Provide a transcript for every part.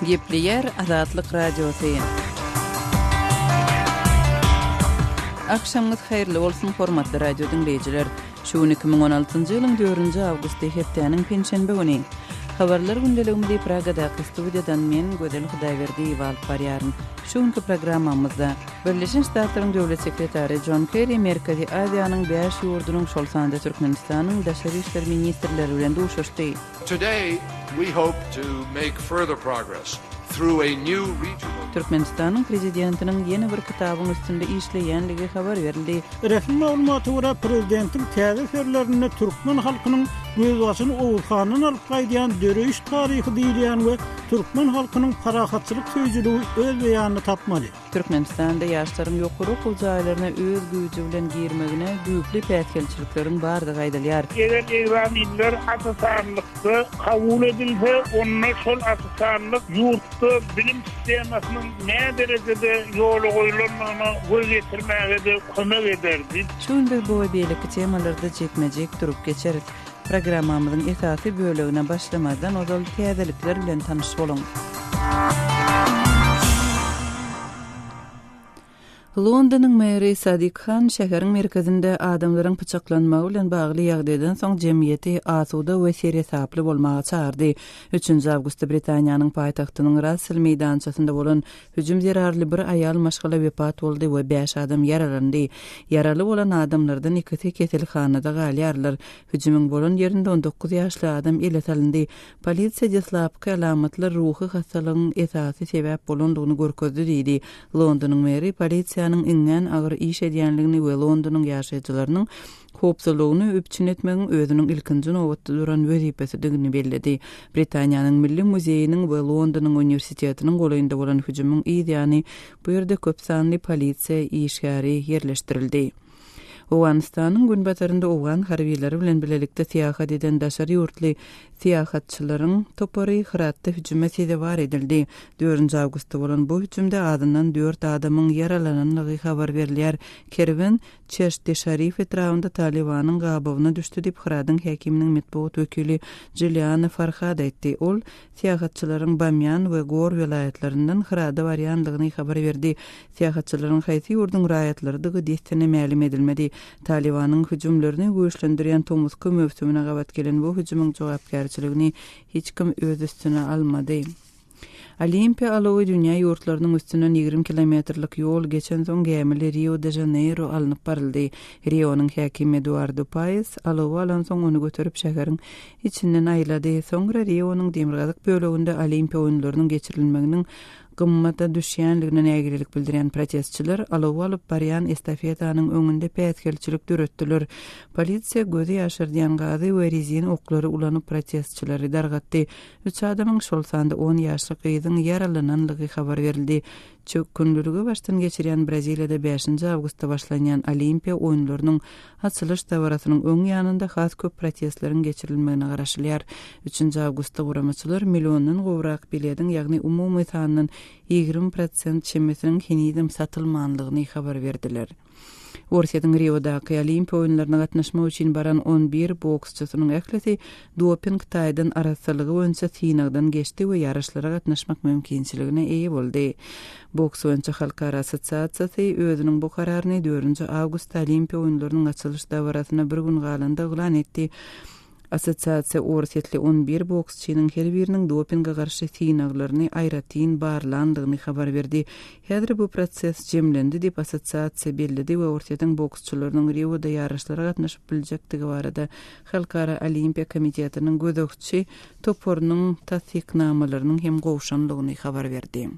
Gepleyer Azatlyk Radiosu. Akşamınız hayırlı olsun hormatly radio dinleyijiler. Şu 2016-njy ýylyň 4-nji awgust hepdeniň penşenbe güni. Habarlar gündeliginde Pragada studiýadan men Gödel Hudaýberdi alyp barýaryn. Şuňky programmamyzda Birleşen Ştatlaryň döwlet sekretary John Kerry Merkezi Aziýanyň 5 ýurdunyň şol sanda Türkmenistanyň daşary işler ministrleri bilen duşuşdy. Today we hope to make further progress through a new regional Türkmenistanyň prezidentiniň ýene bir kitabyň üstünde işleýänligi habar berildi. Resmi maglumaty görä prezidentin täze ferlerine türkmen halkynyň gözbaşyny Owurhanyň alyp gaýdýan döreýiş taryhy diýilýän we türkmen halkynyň parahatçylyk söýjüligi öz beýanyny tapmaly. Türkmenistanda ýaşlaryň ýokary okul jaýlaryna öz güýji bilen girmegine büýükli pätkelçilikleriň bardygy aýdylýar. Eger Eýranlylar asasanlykda kabul edilse, onlar şol asasanlyk ýurtda bilim sistemasynyň ne derejede ýoly goýulanmagyna göz ýetirmäge de kömek ederdi. Şuňda bu beýleki temalarda çekmejek durup geçerik. Programmamyzyň esasy bölegine başlamadan ozal täzelikler bilen tanyş boluň. Londonyň meri Sadiq Khan şäheriň merkezinde adamlaryň pyçaklanmagy bilen bagly ýagdaýdan soň jemgyýeti asuda we seriýasaply bolmagy çağırdy. 3-nji awgustda Britaniýanyň paýtagtynyň Russell meýdançasynda bolan hüjüm zerarly bir aýal maşgala wepat boldy we 5 adam yaralandy. Yaraly bolan adamlardan ikisi keselhanada galýarlar. Hüjümüň bolan ýerinde 19 ýaşly adam ele salyndy. Polisiýa jaslapky alamatlar ruhy hastalygyň esasy sebäp bolandygyny görkezdi diýdi. Londonyň meri polisiýanyň iňen agyr iş edýänligini we Londonyň ýaşaýjylarynyň hopsuzlygyny öpçün etmegiň özüniň ilkinji nowatda duran wezipesidigini bellädi. Britaniýanyň Milli Muzeýiniň we Londonyň Uniwersitetiniň goýynda bolan hüjümüň ýa-ni bu ýerde köp sanly polisiýa işgäri ýerleşdirildi. Owganistanyň günbatarynda Owgan harbiýleri bilen bilelikde siýahat eden daşary ýurtly siýahatçylaryň topary hyratda hüjüme sebäp edildi. 4-nji awgustda bolan bu hüjümde adından 4 adamyň yaralananlygy habar berilýär. Kervin Çeşdi Şerif etrafynda Talibanyň gabawyna düşdi diýip Hiradyň häkiminiň medeniýet wekili Juliana Farhad aýtdy. Ol siýahatçylaryň Bamyan we Gor vilayatlarinden Hirada barýanlygyny habar berdi. Siýahatçylaryň haýsy ýurdun raýatlary destine ma'lum edilmedi. Talibanyň hüjümlerini güýçlendirýän Tomuska mövsümine gabat gelen bu hüjümüň jogapkärçiligini hiç kim öz üstüne almady. Olimpiya alowy dünýä ýurtlarynyň üstünden 20 kilometrlik ýol geçen soň gemili Rio de Janeiro alınıp baryldy. Rio'nyň häkimi Eduardo Paes alowy alan soň onu götürüp şäheriň içinden aýlady. Soňra Rio'nyň demirgazyk böleginde Olimpiya oýunlarynyň geçirilmeginiň gymmata düşýänligine nägirilik bildirýän protestçiler alowy alyp barýan estafetanyň öňünde pätkelçilik döretdiler. Polisiýa gözi ýaşyrdyň gazy we rezin oklary ulanyp protestçileri dargatdy. 3 adamyň şol sanda 10 ýaşly gyzyň yaralananlygy habar berildi. Çok gündürüge baştan geçirýän Braziliýada 5-nji awgustda başlanýan Olimpiya oýunlarynyň açylyş dawrasynyň öň ýanynda has köp protestleriň geçirilmegine garaşylýar. 3-nji awgustda guramaçylar millióndan gowrak bilediň, ýagny umumy sanynyň 20% çemesiniň henizem satylmanlygyny habar berdiler. Orsiýadyň Rio'daky Olimpiya oýunlaryna gatnaşmak üçin baran 11 boksçysynyň ählisi doping taýdan araçlygy boýunça synagdan geçdi we ýaraşlara gatnaşmak mümkinçiligine eýe boldy. Boks boýunça halkara assosiasiýasy özüniň bu kararyny 4-nji awgust Olimpiya oýunlarynyň açylış dawrasyna bir gün galanda elan etdi. Asosiasiýa orsiýetli 11 boksçynyň her biriniň dopinga garşy synaglaryny aýratyn barlandygyny habar berdi. Häzir bu proses jemlendi diýip asosiasiýa bellidi we orsiýatyň boksçylarynyň Rio'da ýaraşlara gatnaşyp biljektigi barada Halkara Olimpiya Komitetiniň gözegçi toporunyň tasdiknamalarynyň hem gowşanlygyny habar berdi.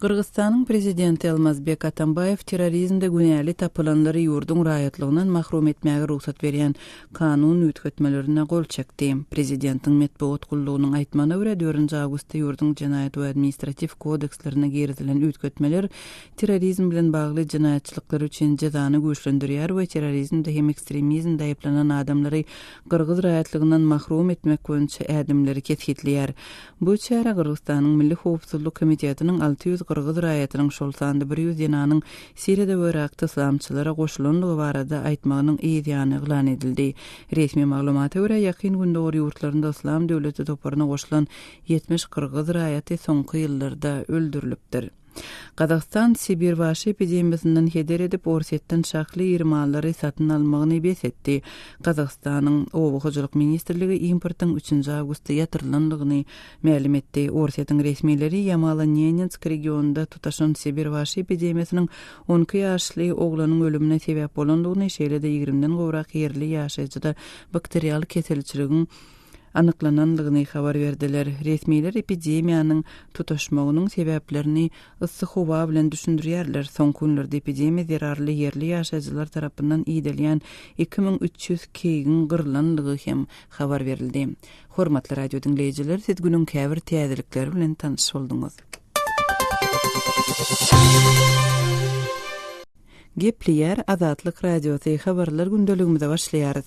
Kırgızstanyň prezidenti Almazbek Atambayew terrorizmde günäli tapylanlary ýurdun raýatlygynyň mahrum etmäge ruhsat berýän kanun üýtgetmelerine gol çekdi. Prezidentiň medeniýet gullugynyň aýtmagyna görä 4-nji awgustda ýurdun jenaýat we administrativ kodekslerine gerizilen üýtgetmeler terrorizm bilen bagly jenaýatçylyklar üçin jazany güýçlendirýär we terrorizmde hem ekstremizmde aýplanan adamlary Kırgız raýatlygynyň mahrum etmek boýunça ädimleri kesgitleýär. Bu çäre Kırgızstanyň Milli Howpsuzlyk Komitetiniň 600 Qırgız raýatynyň şol sandy 100 ýananyň Siriýede wörakdy islamçylara goşulanlygy barada aýtmagynyň ýygyny eglan edildi. Resmi maglumata görä ýakyn gündäki ýurtlarynda islam döwleti toparyna goşulan 70 Qırgız raýaty soňky ýyllarda öldürilipdir. Qazaqstan Sibir waşy epidemiyasinden heder edip Orsetden şakly ýermallary satyn almagyny besetdi. Qazaqstanyň Owguçylyk ministrligi importyň 3 awgustda ýatyrylanlygyny ma'lum etdi. Orsetň resmileri Yamala-Nenetsk regionunda tutaşan Sibir waşy epidemiýasynyň 12 ýaşly oglanyň ölümine sebäp bolanlygyny şeýle-de 20den gowrak ýerli ýaşaýjyda bakterial keselçiligiň anyklananlygyny habar berdiler. Resmiler epidemiýanyň tutaşmagynyň sebäplerini yssyk howa bilen düşündirýärler. Soňky günlerde epidemiýa zerarly ýerli ýaşaýjylar tarapyndan iýdilýän 2300 keýgin gyrlanlygy hem habar berildi. Hormatly radio dinleýijiler, siz günüň käbir täzelikleri bilen tanyş bolduňuz. Gepliyer Azatlyk radiosy habarlar gündeligimizde başlaýarys.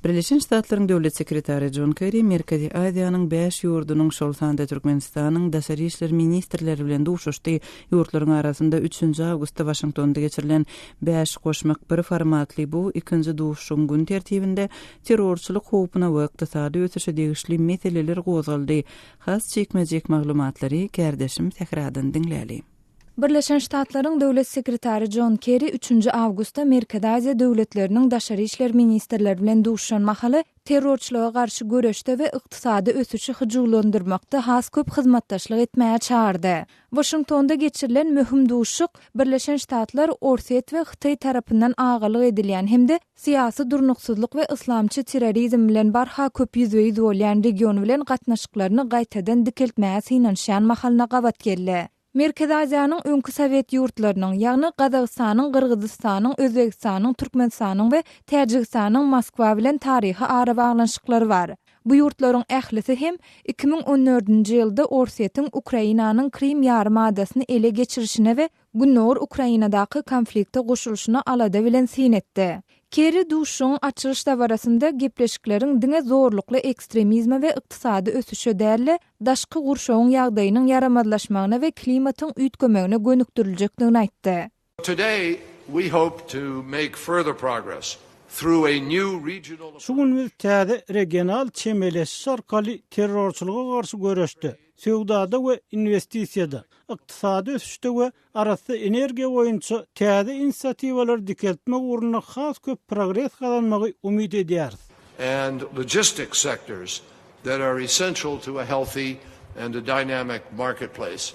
Birleşen Ştatlaryň döwlet sekretary John Kerry Merkezi Aziýanyň 5 ýurdunyň şol sanda Türkmenistanyň daşary işler ministrleri bilen duşuşdy. Ýurtlaryň arasynda 3 awgustda Washingtonda geçirilen 5 goşmak bir formatly bu ikinji duşuşyň gün tertibinde terrorçylyk howpuna we ykdysady ösüşe degişli meseleler gozaldy. Has çekmejek maglumatlary gärdeşim tekrardan dinläli. Birleşen Ştatlaryň döwlet sekretary John Kerry 3 awgustda Merkezi Aziýa döwletleriniň daşary işler ministrleri bilen duşuşan mahaly terrorçylyga garşy göreşde we ykdysady ösüşi hyjylandyrmakda has köp hyzmatdaşlyk etmäge çağırdy. Washingtonda geçirilen möhüm duşuk Birleşen Ştatlar, Orset we Hytaý tarapyndan agalyk edilýän hemde syýasy durnuksyzlyk we islamçy terrorizm bilen barha köp ýüzüňi bolýan region bilen gatnaşyklaryny gaýtadan dikeltmäge synanşan mahalyna gawat geldi. Merkezi Aziýanyň öňkü Sowet ýurtlarynyň, ýagny Gazagstanyň, Qırgızstanyň, Özbegistanyň, Türkmenistanyň we Täjikistanyň Moskwa bilen taryhy ara baglanşyklary bar. Bu ýurtlaryň ählisi hem 2014-nji ýylda Orsetň Ukrainanyň Krim ýarymadasyny ele geçirişine we Günnur Ukrainadaky konflikte goşulşyna alada bilen sinetdi. Kerry duşuň açylyş dabarasynda gepleşikleriň diňe zorlukly ekstremizme we ykdysady ösüşe däli daşky gurşawyň ýagdaýynyň yaramadlaşmagyna we klimatyň üýtgemegine gönükdiriljekdigini aýtdy. Today, we hope to make further progress through a new regional... Şu gün biz täze regional çemeleşiş arkaly terrorçylyga garşy göreşde, söwdada we investisiýada, ykdysady ösüşde we arasy energiýa boýunça täze inisiatiwalar dikeltmek ugruna has köp progress kazanmagy umyt edýäris. And logistics sectors that are essential to a healthy and a dynamic marketplace.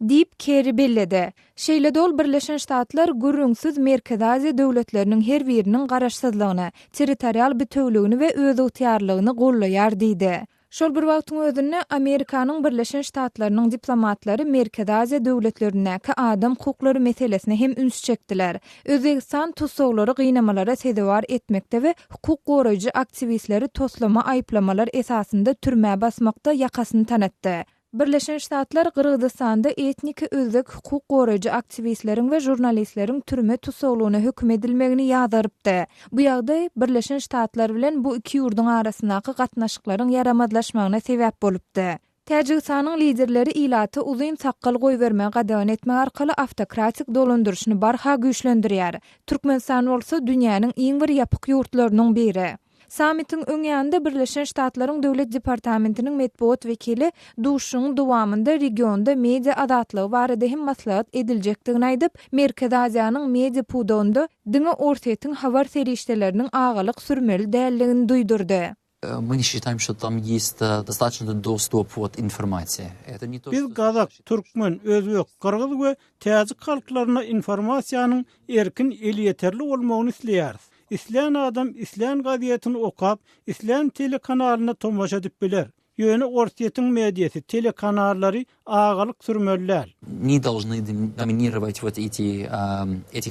Dip Kerry belledi. Şeýle dol Birleşen Ştatlar gürrüňsiz Merkezi Aziýa döwletleriniň her biriniň garaşsyzlygyny, territorial bütünlügini we öz ýurtýarlygyny gollaýar diýdi. Şol bir wagtyň özünde Amerikanyň Birleşen Ştatlarynyň diplomatlary Merkezi Aziýa döwletlerindäki adam hukuklary meselesine hem üns çekdiler. Özbegistan tutuklary gynamalara sebäp etmekde we hukuk goraýjy aktivistleri toslama aýplamalar esasında türmäge basmakda ýakasyny tanatdy. Birleşen Ştatlar Qırgızstanda etnik özlük hukuk goraýjy aktivistleriň we jurnalistleriň türme tutuklugyna hökm edilmegini ýazyrypdy. Bu ýagdaý Birleşen Ştatlar bilen bu iki ýurduň arasyndaky gatnaşyklaryň yaramadlaşmagyna sebäp bolupdy. Täjikistanyň liderleri ilaty uzyn saqqal goýbermäge gadagyn etmek arkaly автokratik dolandyrşyny barha güýçlendirýär. Türkmenistan bolsa dünýäniň iň bir ýapyk ýurtlarynyň biri. Samitin öňýände Birleşen Ştatlaryň Döwlet Departamentiniň medpuat wekili duşuň dowamında regionda media azatlygy barada hem maslahat ediljekdigini aýdyp, Merkezi Aziýanyň media pudonda diňe Orsetň habar serişdeleriniň agalyk sürmeli däldigini duýdurdy. Мы не считаем, что там есть достаточно доступ от информации. Это не то, Biz Gazak, Türkmen, Özbek, Qırgız we Täjik halklaryna informasiýanyň erkin eli ýeterli bolmagyny isleýäris. İsleyen adam İsleyen gaziýetini okap, İsleyen telekanalyna tomaşa edip biler. Ýöne Orsetň mediýasy, telekanallary agalyk sürmeliler. не должны доминировать вот эти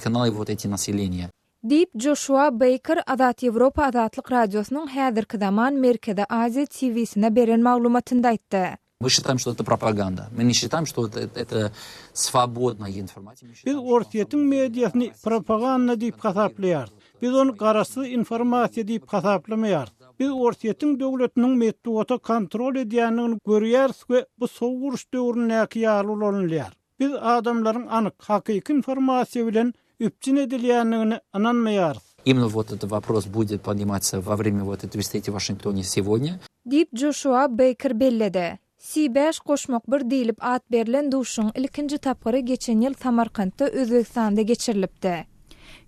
каналы, вот эти населения. Deep Joshua Baker Azat Ýewropa Azatlyk radiosynyň häzirki zaman Merkezi Aziýa TV-sine beren maglumatynda aýtdy. Мы считаем, что это пропаганда. Мы не считаем, что это свободная информация. Biz Orsetň mediýasyny propaganda diýip hasaplaýarys. Biz onu garaşsyz informasiýa diýip hasaplamaýarys. Biz Orsetň döwletiniň medpuata kontrol edýänligini görýäris we bu sowguruş döwründäki ýaly bolanylýar. biz adamlaryň anyk, hakyky informasiýa bilen üpçün edilýändigine ananmaýarys. Именно вот этот вопрос будет подниматься во время вот этой встречи в Вашингтоне сегодня. Dip Joshua Baker belledi. C5 goşmak bir diýilip at berilen duşuň ilkinji tapgyry geçen ýyl Samarkandda Özbekistanda geçirilipdi.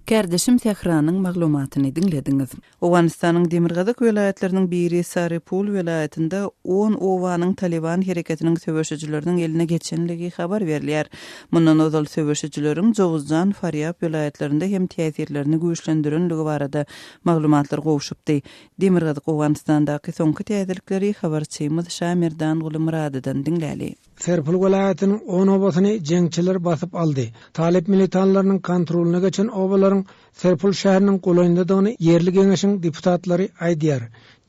Kärdeşim Tehranyň maglumatyny dinlediňiz. Owganistanyň Demirgazyk welaýatlarynyň biri Saripul welaýatynda 10 owanyň Taliban hereketiniň söwüşçileriniň eline geçenligi habar berilýär. Mundan ozal söwüşçileriň Jowuzjan, Faryab welaýatlarynda hem täsirlerini güýçlendirenligi barada maglumatlar gowşupdy. Demirgazyk Owganistandaky soňky täsirlikleri habarçymyz Şamirdan Gulumradydan dinläli. Serpul welaýatynyň 10 obasyny jeňçiler basyp aldy. Talip militanlarynyň kontrolyna geçen obalaryň Serpul şäheriniň golaýyndadygyny yerli geňeşiň deputatlary aýdýar.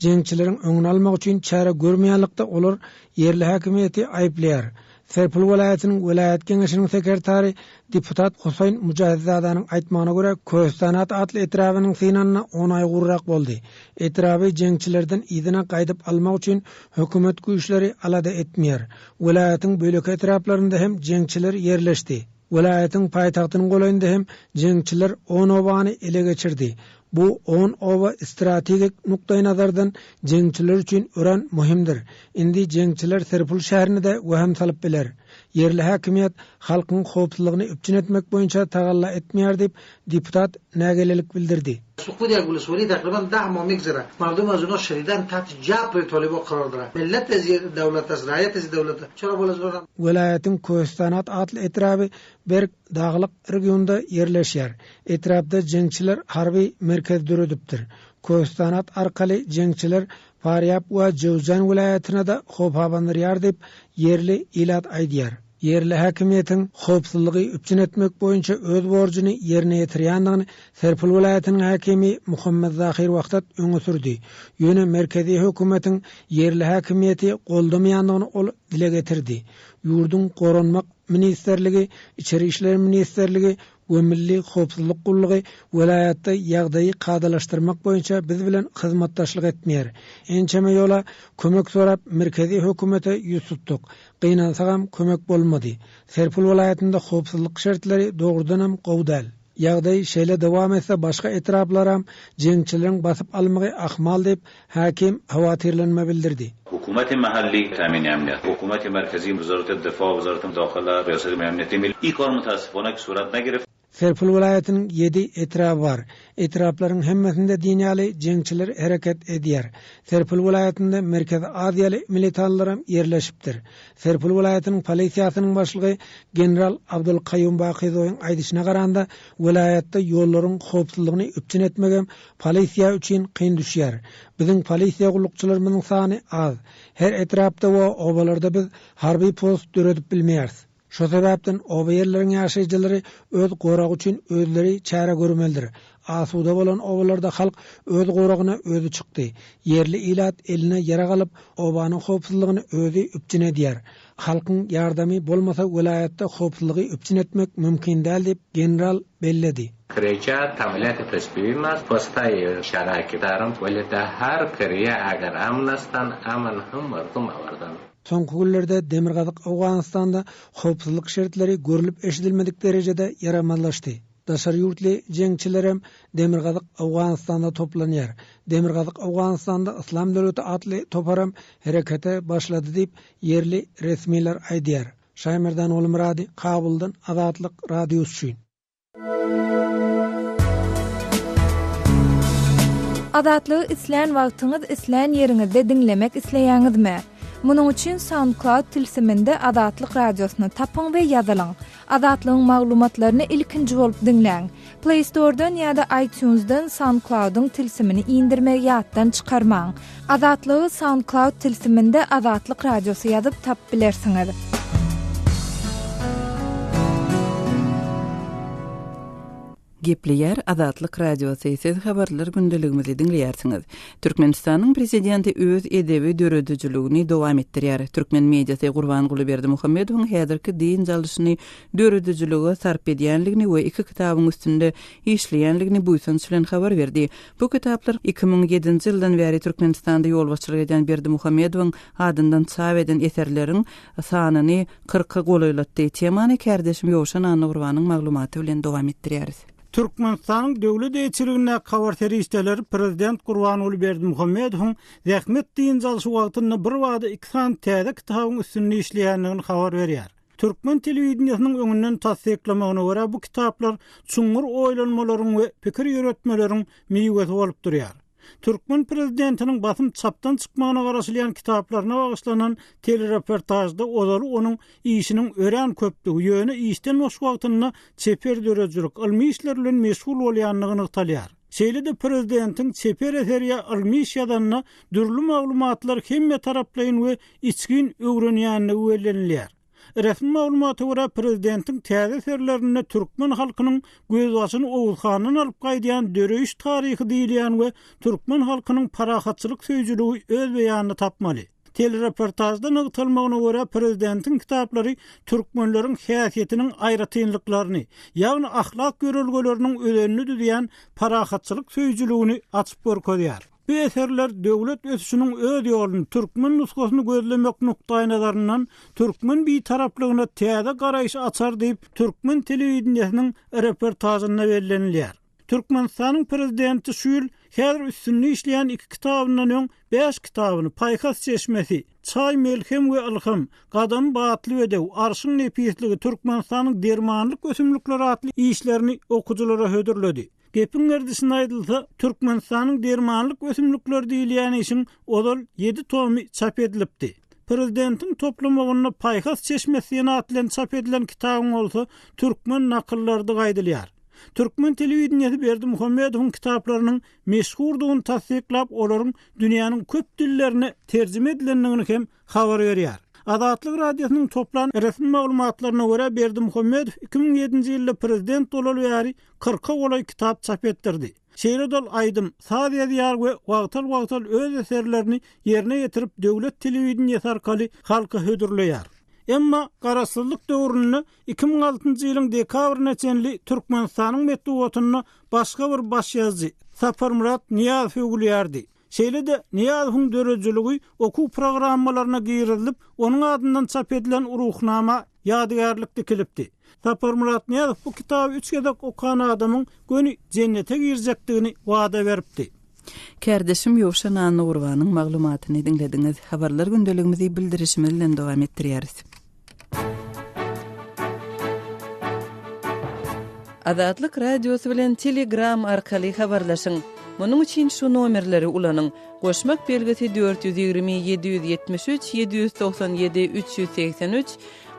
Jeňçileriň öňüni almak üçin çara görmeýänlikde olar yerli häkimiýeti aýplaýar. Serpul welaýatynyň welaýat geňeşiniň sekretary deputat Husayn Mujahidzadyň aýtmagyna görä Köstanat atly etrabynyň synanyna 10 ay gurrak boldy. Etraby jeňçilerden ýygyna gaýdyp almak üçin hökümet güýçleri alada etmeýär. Welaýatyň bölek etraplarynda hem jeňçiler yerleşdi. Welaýatyň paýtagtynyň golaýynda hem jeňçiler 10 obany ele geçirdi. Bu 10 oba strategik nukdaý nazardan jeňçiler üçin ören muhimdir. Indi jeňçiler Serpul şäherini de waham salyp biler. Yerli häkimiýet halkyň howpsuzlygyny üpçün etmek boýunça tagalla etmeýär dip deputat nägelelik bildirdi. سقوط الجلوسوري تقريبا دعم ومجزرة مردم از اونها شدیداً تحت جبر طالبان قرار دارن ملت از دولت از رعیت از دولت چرا bolazlar Welaýatyň Köstanat atly etraby Berk daglyk regionda yerleşýär. Etrapda jeňçiler harby merkez döredipdir. Köstanat arkaly jeňçiler Faryab we Jowzjan welaýatyna da howp habandyryar dip yerli ilat aýdýar. Yerli häkimiýetiň howpsuzlygy üpçün etmek boýunça öz borjyny ýerine ýetirýändigini Serpul welaýatynyň häkimi Muhammed Zahir wagtat öňe sürdi. Ýöne merkezi hökümetiň yerli häkimiýeti goldamaýandygyny ol dile getirdi. Ýurdun goranmak ministerligi, içeri işler ministerligi we milli howpsuzlyk gullugy welaýatda ýagdaýy gadalaşdyrmak boýunça biz bilen hyzmatdaşlyk etmeýär. Ençeme ýola kömek sorap merkezi hökümete ýüz tutdyk. Gynansaňam kömek bolmady. Serpul welaýatynda howpsuzlyk şertlери dogrudan hem gowdal. Ýagdaý şeýle dowam etse başga etraplaram jeňçileriň basyp almagy ahmal dip hakim hawatirlenme bildirdi. حکومت محلی تامین امنیت، حکومت مرکزی وزارت دفاع، وزارت داخله، ریاست امنیت ملی این کار متاسفانه که صورت نگرفت. Serpul welaýatynyň 7 etrapy bar. Etraplaryň hemmesinde dinýaly jeňçiler hereket edýär. Serpul welaýatynda Merkezi Aziýaly militanlaram yerleşipdir. Serpul welaýatynyň polisiýasynyň başlygy general Abdul Qayyum Baqizowyň aýdyşyna garanda welaýatda ýollaryň howpsuzlygyny üpçün etmek hem polisiýa üçin kyn düşýär. Biziň polisiýa gullukçylarymyzyň sany az. Her etrapda we obalarda biz harby post döredip bilmeýäris. Şo sebäpden oba ýerleriň ýaşaýjylary öz goragy üçin özleri çara görmelidir. Asuda bolan obalarda halk öz goragyna özü çykdy. Yerli ilat eline ýara galyp obanyň howpsuzlygyny özü üpçün edýär. Halkyň ýardamy bolmasa welaýatda howpsuzlygy üpçün etmek mümkin däl dip general belledi. Krejca tamamiyet tasbihim است واسطه شراکت‌دارم ولی در هر کریه اگر امن هستن امن هم مردم آوردن. Soňky günlerde Demirgazyk Awganistanda howpsuzlyk şertleri görülip eşidilmedik derejede ýaramazlaşdy. Daşary ýurtly jeňçiler hem Demirgazyk Awganistanda toplanýar. Demirgazyk Awganistanda Islam döwleti atly toparam herekete başlady diýip yerli resmiler aýdýar. Şaýmerdan Gulumrady, Kabuldan Azatlyk radiosu üçin. Azatlygy isleýän wagtyňyz isleýän ýeriňizde dinlemek isleýäňizmi? Munuň üçin SoundCloud tilsiminde Azatlyk radiosyny tapyň we ýazylyň. Azatlygyň maglumatlaryny ilkinji bolup dinleň. Play Store'dan ýa-da iTunes'dan SoundCloud'un tilsimini indirmek ýatdan çykarmaň. Azatlygy SoundCloud tilsiminde Azatlyk radiosy ýazyp tap bilersiňiz. Gepleyer Azatlyk Radiosu siz habarlar gündeligimizi dinleýärsiňiz. Türkmenistanyň prezidenti öz edebi döredijligini dowam etdirýär. Türkmen mediasy Gurbanguly Berdimuhammedowyň häzirki din jalyşyny döredijiligi sarp edýänligini we iki kitabyň üstünde işleýänligini buýsanç bilen habar berdi. Bu kitaplar 2007-nji ýyldan beri Türkmenistanda ýolbaşçylyk eden Berdimuhammedowyň adyndan çap eden eserleriň sanyny 40-a goýlatdy. Temany kardeşim Ýowşan Anurwanyň maglumaty bilen dowam etdirýäris. Türkmenistanyň döwlet eýçiligine habar terişdeler prezident Gurbanguly Berdimuhammedowyň zähmet din jalyşy wagtynda bir wagda 2 san täze kitabyň üstünde işleýänligini habar berýär. Türkmen telewizionynyň öňünden tasdiklamagyna görä bu kitaplar çuňur oýlanmalaryň we pikir ýöretmeleriň meýwesi bolup durýar. Türkmen prezidentiniň basym çapdan çykmagyna garaşylan kitaplaryna bagyşlanan telereportajda odaly onuň işiniň ören köplügi ýöne işden boş wagtynda çeper dörejilik ilmi işler bilen meşgul bolýanlygyny talýar. Şeýle-de prezidentiň çeper eserýä ilmi iş ýazanyna dürli maglumatlar hemme taraplaýyn we içgin öwrenýänligi bellenilýär. Resmi maglumaty görä prezidentiň täze eserlerine türkmen halkynyň göz başyny Oğuzhanyň alyp gaýdýan döreýiş taryhy diýilýän we türkmen halkynyň parahatçylyk söýjüligi öz beýanyny tapmaly. Telereportajda nagtylmagyna görä prezidentiň kitaplary türkmenleriň häsiýetiniň aýratynlyklaryny, ýagny ahlak görelgeleriniň özenini düzýän parahatçylyk söýjüligini açyp görkezýär. Bu eserler döwlet ösüşiniň öz ýoluny türkmen nusgasyny gözlemek nukdaý nazaryndan türkmen bir taraplygyna täze garaýyş açar diýip türkmen telewizionynyň reportajynda bellenilýär. Türkmenistanyň prezidenti şu ýyl häzir üstünde işleýän 2 kitapyndan öň 5 kitabyny Paýkas çeşmesi, Çay melhem we Alham, Gadam batly ödew, Arşyň nepisligi Türkmenistanyň dermanlyk ösümlikleri atly işlerini okujulara hödürledi. Gepin gerdisine aýdylsa, Türkmenistanyň dermanlyk ösümlikleri diýilýän işin odal 7 tomy çap edilipdi. Prezidentiň toplamagyna Paýkas çeşmesi ýa-da çap edilen kitabyň bolsa, türkmen nakyllarda gaýdylýar. Türkmen telewizionyny Berdimuhammedowyň kitaplarynyň meşhurdugyny tasdiklap, olaryň dünýäniň köp dillerine terjime edilenligini hem habar berýär. Azatlyk Radiosynyň toplan resmi maglumatlaryna görä Berdimuhammedow 2007-nji ýylda prezident bolaly bäri 40-a goly kitap çap etdirdi. Şeýle-de aýdym, saz ýazýar we wagtal öz eserlerini ýerine ýetirip döwlet telewizionyny arkaly halka hödürleýär. Emma garaşsyzlyk döwründe 2006-njy ýylyň dekabryna çenli Türkmenistanyň metbuatyna başga bir baş ýazgy Saparmurat Niýazow öwgülýärdi. Şeýle-de Niýazowyň dörejiligi okuw programmalaryna girilip, onuň adyndan çap edilen ruhnama ýadygarlyk dikilipdi. Saparmurat Niýazow bu kitaby 3 gezek okuyan adamyň göni jennete girjekdigini wada beripdi. Kardeşim Ýowşan Anurwanyň maglumatyny dinlediňiz. Habarlar gündeligimizi bildirişimiz bilen dowam etdirýäris. Azatlyk Radiosu bilen Telegram arkaly habarlaşyň. Munyň üçin şu nomerleri ulanyň. Goşmak belgisi 420 773 797 383,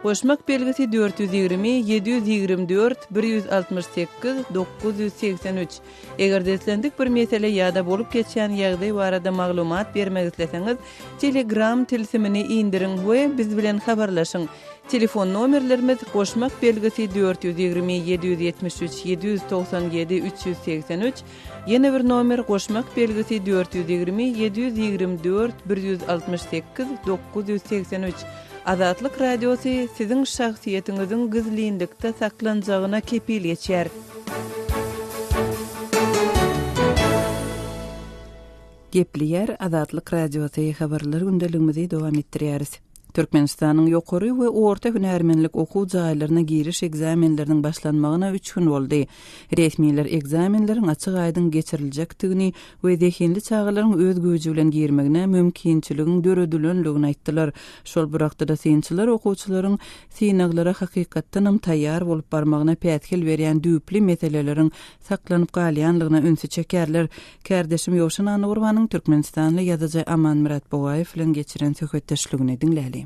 goşmak belgisi 420 724 168 983. Eger deslendik bir mesele ýa-da bolup geçýän ýagdaý barada maglumat bermek isleseňiz, Telegram tilsimini indirin we biz bilen habarlaşyň. Telefon nomerlerimiz goşmak belgisi 420 773 797 383, ýene bir nomer goşmak belgisi 420 724 168 983. Azatlyk Radiosu siziň şahsiýetiňiziň gizlilikde saklanjagyna kepil geçer. Gepleyer Azatlyk Radiosu habarlar gündeligimizi dowam etdirýäris. Türkmenistanyň ýokary we orta hünärmenlik okuw jaýlaryna giriş egzamenleriniň başlanmagyna 3 gün boldy. Resmiler egzamenleriň açyk aýdyn geçiriljakdygyny we dehinli çağalaryň öz güýji bilen girmegine mümkinçiligiň döredilenligini aýtdylar. Şol burakda synçylar okuwçylaryň synaglara hakykatdan taýýar bolup barmagyna pätkil berýän düýpli meseleleriň saklanyp galýanlygyna ünsü çekerler. Kardeşim Ýowşan Anurwanyň Türkmenistanyň ýazajy Aman Murat Bogaýew bilen geçiren söhbetdeşligini dinläli.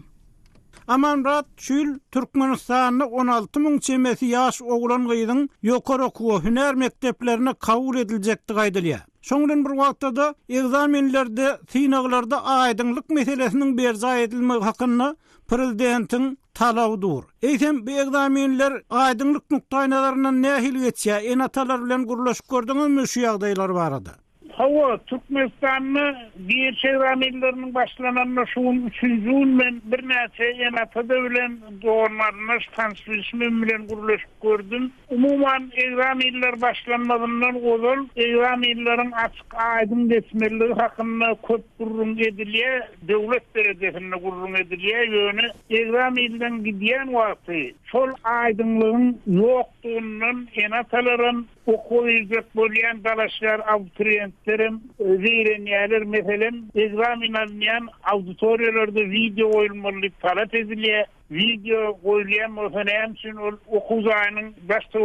Amanrat çül Türkmenistanyň 16 000 çemesi ýaş oglan gyýdyň ýokary okuw hünär mekteplerine kabul ediljekdi gaýdylýar. Şoňdan bir wagtda egzamenlerde, synaglarda aýdynlyk meselesiniň berja edilmegi hakynda prezidentiň talawdur. Eýtem bu egzaminler aýdynlyk nukdaýnalaryndan nähil geçýär? Enatalar bilen guruluşyp gördüňizmi şu ýagdaýlar barada? Hava Türkmenistan'ı bir çevrelerinin başlananına şuun 3. men bir näçe enatada bilen doğumlarına tanışmışım bilen guruluşup gördüm. Umuman egzamiller başlanmadan ozal egzamillerin açık aydın geçmeli hakkında köp gurrun ediliye devlet derecesinde gurrun ediliye yönü egzamilden gidiyen vakti sol aydınlığın yoktuğundan enataların okuyacak bolyan dalaşlar abituriyentlerim zeyreniyerler mesela egzamin almayan auditoriyalarda video koyulmalı talep ediliye video koyulayan olsa için okuzağının başta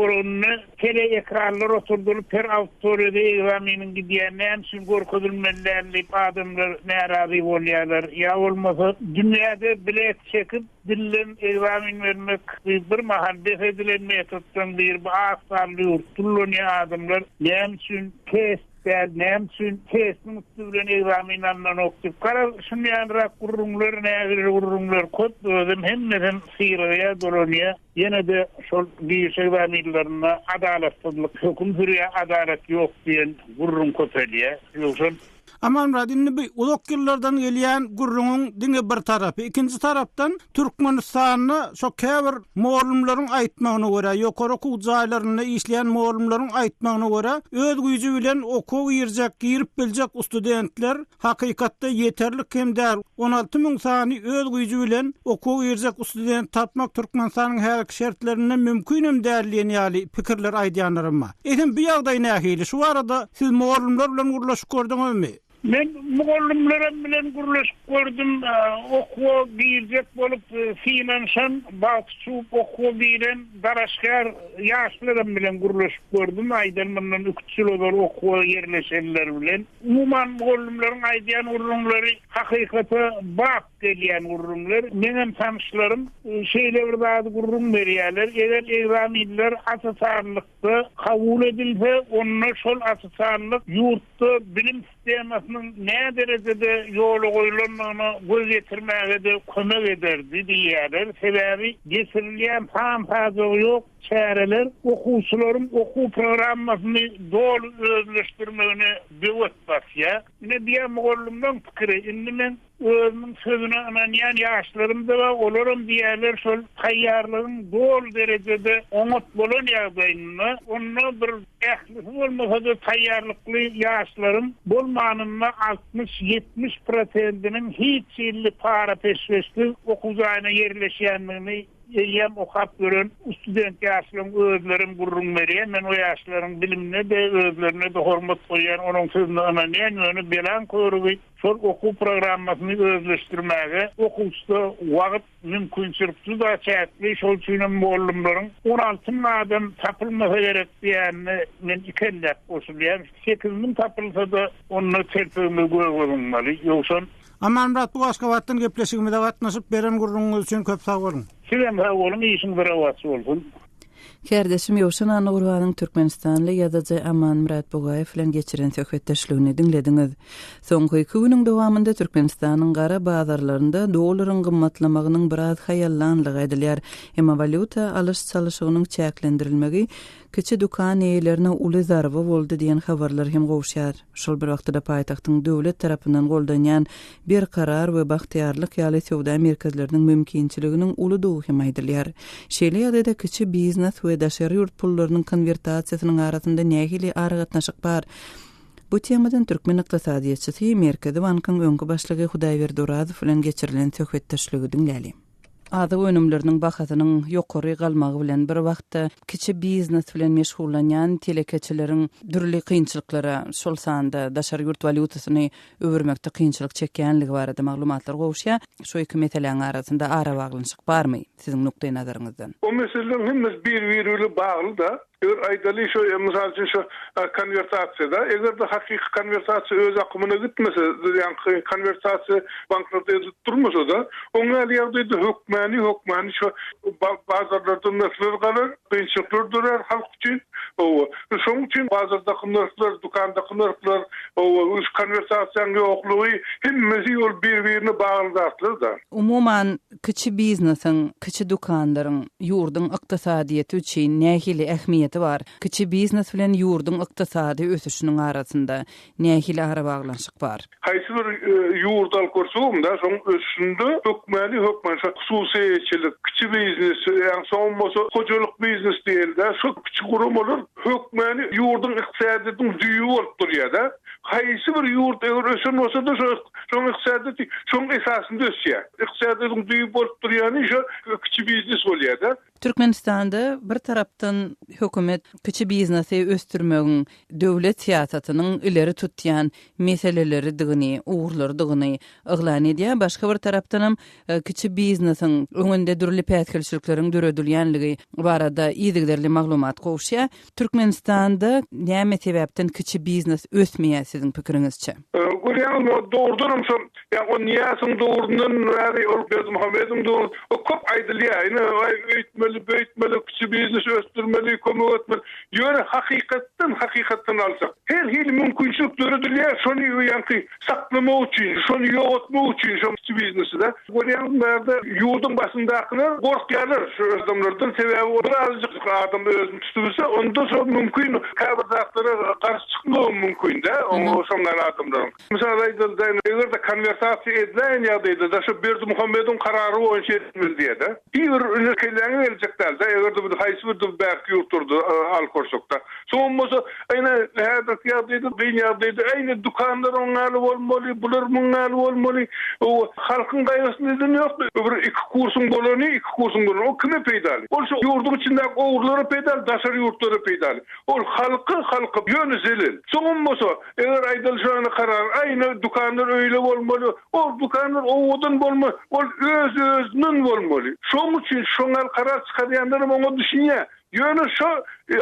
tele ekranlar oturdulup her auditoriyada egzaminin gidiyen için korkudulmalılarlayıp adamlar narazi oluyorlar ya olmasa dünyada bilet çekip dillen egzamin vermek bir mahal defedilen metottan bir ağızlarlıyor tullunya adamlar için test nämçün testin üstünden egzamin alnan oktup karar şunyanrak gurrunlar nägir gurrunlar köp özüm hemmeden siraya dolonya yine de şol bir egzaminlerine adalatsızlık hüküm sürüye adalet yok diyen gurrun köpeliye ýoksa Aman radinni bir uzak yıllardan gelýän gurrunun diňe bir tarapy, ikinji tarapdan Türkmenistanyny şo käbir muallimlaryň aýtmagyna görä, ýokary okuw jaýlarynda işleýän muallimlaryň aýtmagyna görä, öz güýji bilen okuw ýerjek, girip biljek studentler hakykatda ýeterlik hem däl. 16.000 sany öz güýji bilen okuw ýerjek student tapmak Türkmenistanyň her şertlerinden mümkin hem däl ýaly pikirler aýdýanlarma. Eýsem bu ýagdaý nähili? Şu arada siz muallimler bilen guruluşyp gördüňizmi? Men muallimlerim bilen guruluşyp gördüm, okuw girecek bolup finansan bakçup okuw bilen daraşgar ýaşlarym bilen guruluşyp gördüm. Aýdan menden 3 ýyl ozal okuw ýerleşenler bilen. Umuman muallimleriň aýdýan urrunlary hakykata bak gelýän urrunlar. Menem tanışlarym şeýle bir bäzi gurrun berýärler. Eger egzaminler asasanlykda kabul edilse, onda şol asasanlyk ýurtda bilim sistemasy ne derecede ýoly goýulanmagyna göz ýetirmäge de kömek ederdi diýerler. Sebebi getirilýän fazla ýok çäreler okuwçylaryň okuw programmasyny dol özleşdirmegine döwet basýar. Ine diýär mugallimden pikiri indi men özüň sözüne ananýan ýaşlarymda we olaryň diýerler şol taýýarlygyň dol derecede oňat bolan ýagdaýyny onda bir ählisi bolmasa da taýýarlykly ýaşlarym bolmanyny 60-70%-iniň hiç ýylly para peşweşli okuw jaýyna ýerleşýänligini ýem okap gören student ýaşlaryň özlerim gurrun berýär. Men o ýaşlaryň bilimine de özlerine de hormat goýan, onuň sözüne ananýan ýöne bilen köýrügi şol okuw programmasyny özleşdirmäge okuwçyda wagt mümkinçilikli da çäkli şol üçin muallimleriň 16.000 adam tapylmasa gerek diýäni men ikellep oşulýar. 8.000 tapylsa da onu terpimi goýulmaly. Ýoksa Aman bu başga wagtdan gepleşigime de gatnaşyp beren gurruňyz üçin köp sag bolun. Sizem sag bolun, işiň bir awatçy bolsun. Kerdeşim Ýowşan Anurwanyň Türkmenistanly ýazyjy Aman Murat Bogaýew bilen geçiren söhbetdeşligini dinlediňiz. Soňky 2 güniň dowamında Türkmenistanyň gara bazarlarynda dolaryň gymmatlamagynyň biraz haýallanlygy edilýär. Emma valyuta alyş çalyşygynyň çäklendirilmegi kiçi dukan eýlerine uly zarby boldy diýen habarlar hem gowşýar. Şol bir wagtda paýtagtyň döwlet tarapyndan goldanýan bir karar we bahtiýarlyk ýaly sowda merkezleriniň mümkinçiliginiň uly dowy hem aýdylýar. Şeýle ýagdaýda kiçi biznes we daşary ýurt pullarynyň konwertasiýasynyň arasynda nähili aragatnaşyk bar. Bu temadan Türkmen ykdysadyatçysy Merkezi Bankyň öňkü başlygy Hudaýberdi Durazow bilen geçirilen söhbetdeşligi dinläli. Adı önümlerinin bahasynyň ýokary galmagy bilen bir wagtda kiçi biznes bilen meşgullanýan telekeçilerin dürli kynçylyklara şol sanda daşary ýurt valyutasyny öwürmekde kynçylyk çekýänligi barada maglumatlar gowşýar. Şo iki meseleň arasynda ara baglanşyk barmy siziň nukdaý nazaryňyzdan? O meseleň hemmes bir-biriyle bagly da. Aydaly şu misal üçin şu konvertatsiýada eger de hakyky konvertasiýa öz akymy gitmese, ýani konvertasiýa banklarda durmasa da, oňa ýerde hökmani şu bazarlarda näsler galar, pensiýonlar durar halk üçin. Şoň üçin bazardaky narxlar, dukandaky narxlar, üç konvertasiýanyň ýoklugy hemmesi ol bir-birine baglandylar da. Umuman kiçi biznesiň, kiçi dukanlaryň ýurdun ykdysadyýety üçin nähili ähmiýeti var. Kiçi biznes bilen ýurdun ykdysady ösüşiniň arasynda nähili ara baglanşyk var. Haýsy bir ýurd alkorsum da şoň ösüşinde hökmani hususiýetçilik, kiçi biznes, ýani soňmasa hojalyk biznes diýildi. Şu kiçi gurumlar hökmani ýurdun ykdysadynyň düýü bolup durýar da. Haýsy bir ýurt eger ösün bolsa da şoň ykdysady şoň esasynda ösýär. Ykdysadynyň düýü bolup durýany şu kiçi biznes bolýar da. Türkmenistanda bir tarapdan hökümet kiçi biznesi östürmegiň döwlet siýasatynyň ileri tutýan meseleleri digini, uğurlary digini eglan edýär. Başga bir tarapdan kiçi biznesiň öňünde durly pätkelçilikleriň döredilýänligi barada ýygyderli maglumat gowşýar. Türkmenistanda näme sebäpden kiçi biznes ösmeýär siziň pikiriňizçe? Görýän doğrudan şu ýa o niýasyň doğrundan bäri ol Muhammedin doğru köp aýdylýar. Böyütmeli, kiçi biznes östürmeli, kömek etmeli. Ýöne hakykatdan alsak. Her hili mümkinçilik döredilýär, şonu ýanky saklamak üçin, şonu ýokotmak üçin şu kiçi biznesi de. Görýän bärde ýurdun başyndakylar gorkýarlar şu adamlardan sebäbi birazjyk adam özüni tutulsa, onda şu mümkin kabardaklara garşy çykmagy mümkin de, şondan adamlar. Misal aýdyldy, eger de konvertasiýa edilen ýagdaýda da şu Berdi Muhammedin karary boýunça etmeli diýdi. Bir ülkelerini vereceklerdi. Eğer de bir haysy bir belki yurturdu alkorsokta. Soňmasa aýna häzir ýagdaýda dünýäde aýna dukanlar oňaly bolmaly, bular muňaly bolmaly. O halkyň gaýrysy neden ýokdy? Bir iki kursun bolany, o kime peýdali? Ol şu ýurdun içinde owurlary peýdali, daşary ýurtlary peýdali. Ol halky ýöne zelil. Soňmasa eger aýdal şonu karar, aýna dukanlar öýle bolmaly. Ol dukanlar owudan bolmaly, ol özüniň bolmaly. Şoň üçin şoňal karar çykarýanlar oňa düşünýär. Ýöne şu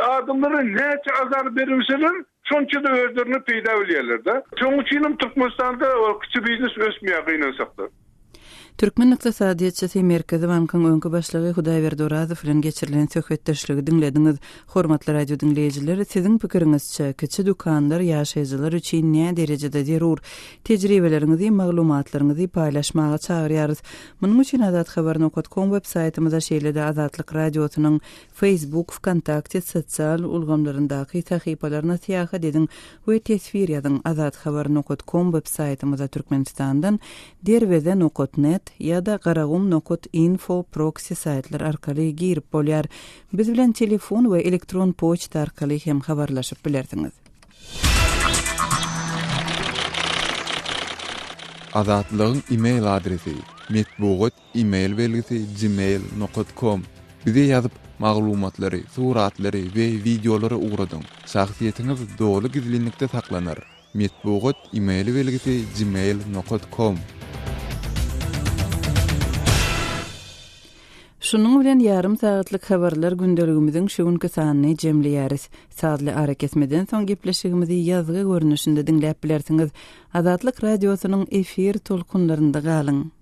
adamlara näçe azar berilseler, şonça da özlerini peýda bilýärler da. Şoň üçin Türkmenistanda kiçi biznes ösmeýär gynasakda. Türkmen ykdysadyýetçisi Merkezi Bankyň öňkü başlygy Hudaýberdi Orazow bilen geçirilen söhbetdeşligi dinlediňiz. Hormatly radio dinleýijiler, siziň pikiriňizçe kiçi dukanlar ýaşaýjylar üçin näme derejede zerur? Tejribeleriňizi, maglumatlaryňyzy paýlaşmaga çagyrýarys. Munyň üçin azathabar.com web saýtymyza şeýlede Azatlyk radiosynyň Facebook, Wkontakte, sosial ulgamlaryndaky sahypalaryna syýahat ediň we tesvir ýazyň. Azathabar.com web saýtymyza Türkmenistandan derweze.net ýa-da garagum.info proxy saýtlar arkaly girip bolýar. Biz bilen telefon we elektron poçta arkaly hem habarlaşyp bilersiňiz. Azatlygyň e-mail adresi metbugat e-mail belgisi gmail.com. Bize ýazyp maglumatlary, suratlary we videolary ugradyň. Şahsiýetiňiz dogry gizlilikde saklanır. Metbugat e-mail belgisi gmail.com. Şunun bilen yarım saatlyk habarlar gündeligimiziň şu günkü sanyny jemleýäris. Saatly ara kesmeden soň gepleşigimizi ýazgy görnüşinde dinläp bilersiňiz. Azatlyk radiosynyň efir tolkunlarynda galyň.